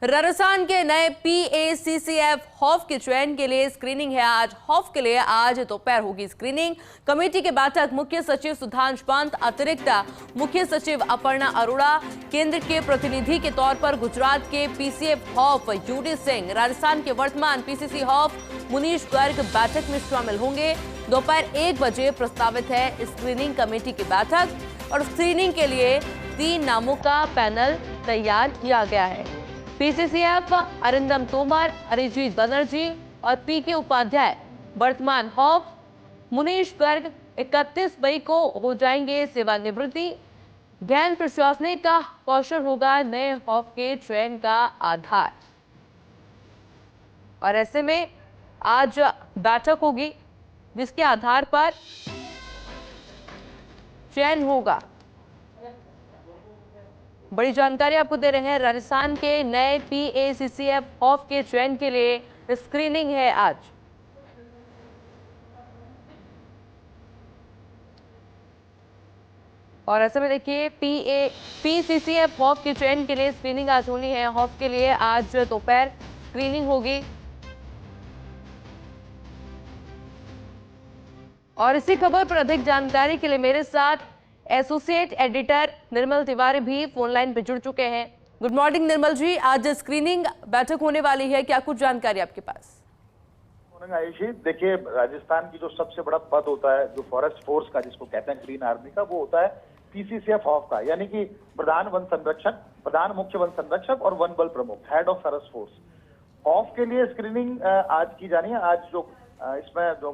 राजस्थान के नए PACCF half के चयन के लिए स्क्रीनिंग है आज। हॉफ के लिए आज दोपहर होगी स्क्रीनिंग। कमेटी की बैठक मुख्य सचिव सुधांश पंत, अतिरिक्त मुख्य सचिव अपर्णा अरोड़ा, केंद्र के प्रतिनिधि के तौर पर गुजरात के PCF HoFF UD Singh, Rajasthan के वर्तमान PCC हॉफ मुनीश गर्ग बैठक में शामिल होंगे। दोपहर 1 बजे प्रस्तावित है स्क्रीनिंग कमेटी की बैठक और स्क्रीनिंग के लिए 3 नामों का पैनल तैयार किया गया है। PCCF अरिंदम तोमर, अरिजीत बनर्जी और PK उपाध्याय वर्तमान हॉफ, मुनीश गर्ग 31 मई को हो जाएंगे सेवानिवृत्ति। ज्ञान प्रशासनिक का कौशल होगा नए हॉफ के चयन का आधार। और ऐसे में आज बैठक होगी जिसके आधार पर चयन होगा। बड़ी जानकारी आपको दे रहे हैं, राजस्थान के नए PACCF हॉफ के चयन के लिए स्क्रीनिंग है आज। और ऐसे में देखिए PCCF हॉफ के चयन के लिए स्क्रीनिंग आज होनी है। हॉफ के लिए आज दोपहर स्क्रीनिंग होगी। और इसी खबर पर अधिक जानकारी के लिए मेरे साथ एसोसिएट एडिटर निर्मल तिवारी भी फोन लाइन पर जुड़ चुके हैं। गुड मॉर्निंग निर्मल जी, आज स्क्रीनिंग बैठक होने वाली है, क्या कुछ जानकारी आपके पास? आयुषी, देखिए राजस्थान की जो सबसे बड़ा पद होता है जो फॉरेस्ट फोर्स का, जिसको कहते हैं ग्रीन आर्मी का, वो होता है PCCF हॉफ का, यानी कि प्रधान वन संरक्षक, प्रधान मुख्य वन संरक्षक और वन बल प्रमुख, head of forest force. HoFF के लिए स्क्रीनिंग आज की जानी है। आज जो इसमें जो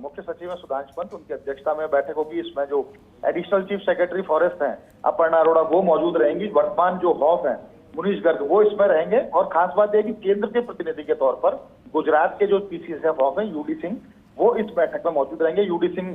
मुख्य सचिव है सुधांश पंत, उनकी अध्यक्षता में बैठक होगी। इसमें जो एडिशनल चीफ सेक्रेटरी फॉरेस्ट हैं अपर्णा अरोड़ा, वो मौजूद रहेंगी। वर्तमान जो हॉफ है मुनीश गर्ग, वो इसमें रहेंगे। और खास बात यह कि केंद्र के प्रतिनिधि के तौर पर गुजरात के जो PCCF हॉफ है UD सिंह, वो इस बैठक में मौजूद रहेंगे। UD सिंह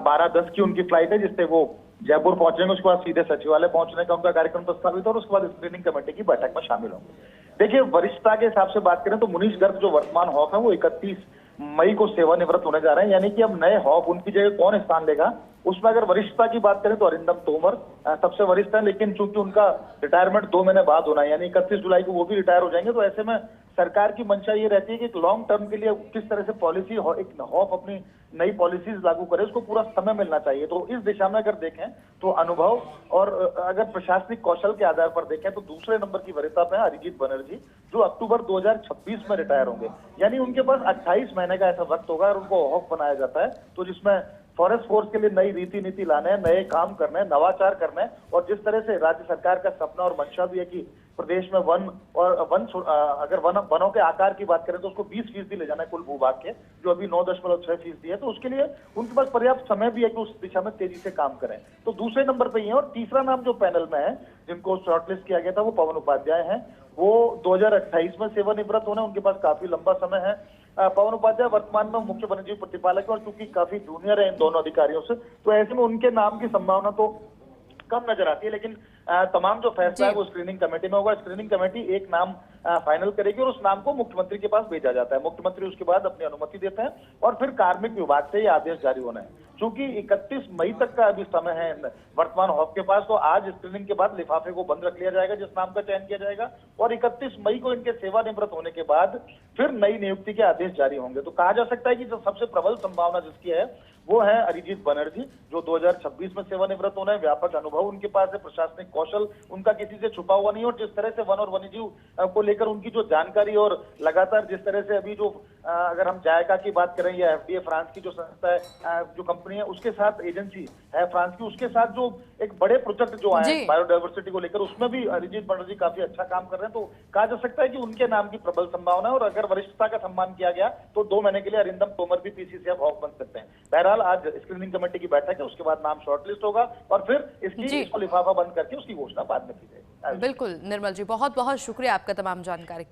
12:10 की उनकी फ्लाइट है, जिससे वो जयपुर पहुंचेंगे। उसके बाद सीधे सचिवालय पहुंचने का उनका कार्यक्रम प्रस्तावित है और उसके बाद स्क्रीनिंग कमेटी की बैठक में शामिल होंगे। देखिए, वरिष्ठता के हिसाब से बात करें तो मुनीश गर्ग जो वर्तमान हॉफ है वो 31 मई को सेवानिवृत्त होने जा रहे हैं, यानी कि अब नए हॉफ उनकी जगह कौन स्थान लेगा। उसमें अगर वरिष्ठता की बात करें तो अरिंदम तोमर सबसे वरिष्ठ है, लेकिन चूंकि उनका रिटायरमेंट 2 महीने बाद होना है, यानी 31 जुलाई को वो भी रिटायर हो जाएंगे। तो ऐसे में सरकार की मंशा ये रहती है कि एक लॉन्ग टर्म के लिए किस तरह से पॉलिसी एक हॉफ अपनी नई पॉलिसीज लागू करे, उसको पूरा समय मिलना चाहिए। तो इस दिशा में अगर देखें तो अनुभव और अगर प्रशासनिक कौशल के आधार पर देखें तो दूसरे नंबर की वरिष्ठता पे है अरिजीत बनर्जी, जो अक्टूबर 2026 में रिटायर होंगे। यानी उनके पास 28 महीने का ऐसा वक्त होगा और उनको हॉफ बनाया जाता है, तो जिसमें फॉरेस्ट फोर्स के लिए नई रीति नीति लाने, नए काम करने, नवाचार करने। और जिस तरह से राज्य सरकार का सपना और मंशा भी है कि प्रदेश में अगर वनों के आकार की बात करें तो उसको 20% ले जाना है कुल भूभाग के, जो अभी 9.6% है। तो उसके लिए उनके पास पर्याप्त समय भी है कि उस दिशा में तेजी से काम करें। तो दूसरे नंबर पे ही है। और तीसरा नाम जो पैनल में है, जिनको शॉर्टलिस्ट किया गया था, वो पवन उपाध्याय हैं। वो 2028 में सेवानिवृत्त होने, उनके पास काफी लंबा समय है। पवन उपाध्याय वर्तमान में मुख्य वन्यजीव प्रतिपालक है और चूंकि काफी जूनियर है इन दोनों अधिकारियों से, तो ऐसे में उनके नाम की संभावना तो कम नजर आती है। लेकिन तमाम जो फैसला है वो स्क्रीनिंग कमेटी में होगा। स्क्रीनिंग कमेटी एक नाम फाइनल करेगी और उस नाम को मुख्यमंत्री के पास भेजा जाता है। मुख्यमंत्री उसके बाद अपनी अनुमति देते हैं और फिर कार्मिक विभाग से ये आदेश जारी होना है। क्योंकि 31 मई तक का अभी समय है वर्तमान हॉफ के पास, तो आज स्क्रीनिंग के बाद लिफाफे को बंद रख लिया जाएगा जिस नाम का चयन किया जाएगा, और 31 मई को इनके सेवानिवृत्त होने के बाद फिर नई नियुक्ति के आदेश जारी होंगे। तो कहा जा सकता है कि जो सबसे प्रबल संभावना जिसकी है वो है अरिजीत बनर्जी, जो 2026 में सेवानिवृत्त होना है। व्यापक अनुभव उनके पास है, प्रशासनिक कौशल उनका किसी से छुपा हुआ नहीं। और जिस तरह से वन और वन्यजीव को लेकर उनकी जो जानकारी और लगातार जिस तरह से अभी जो अगर हम जायका की बात करें या FDA फ्रांस की जो संस्था है, जो कंपनी है, उसके साथ एजेंसी है फ्रांस की, उसके साथ जो एक बड़े प्रोजेक्ट जो आए बायोडाइवर्सिटी को लेकर, उसमें भी अरिजीत बनर्जी काफी अच्छा काम कर रहे हैं। तो कहा जा सकता है कि उनके नाम की प्रबल संभावना है। और अगर वरिष्ठता का सम्मान किया गया तो 2 महीने के लिए अरिंदम तोमर भी PCCF हॉफ बन सकते हैं। बहरहाल आज स्क्रीनिंग कमेटी की बैठक है, उसके बाद नाम शॉर्टलिस्ट होगा और फिर इसको लिफाफा बंद करके उसकी घोषणा बाद में की जाएगी। बिल्कुल निर्मल जी, बहुत बहुत शुक्रिया आपका तमाम जानकारी।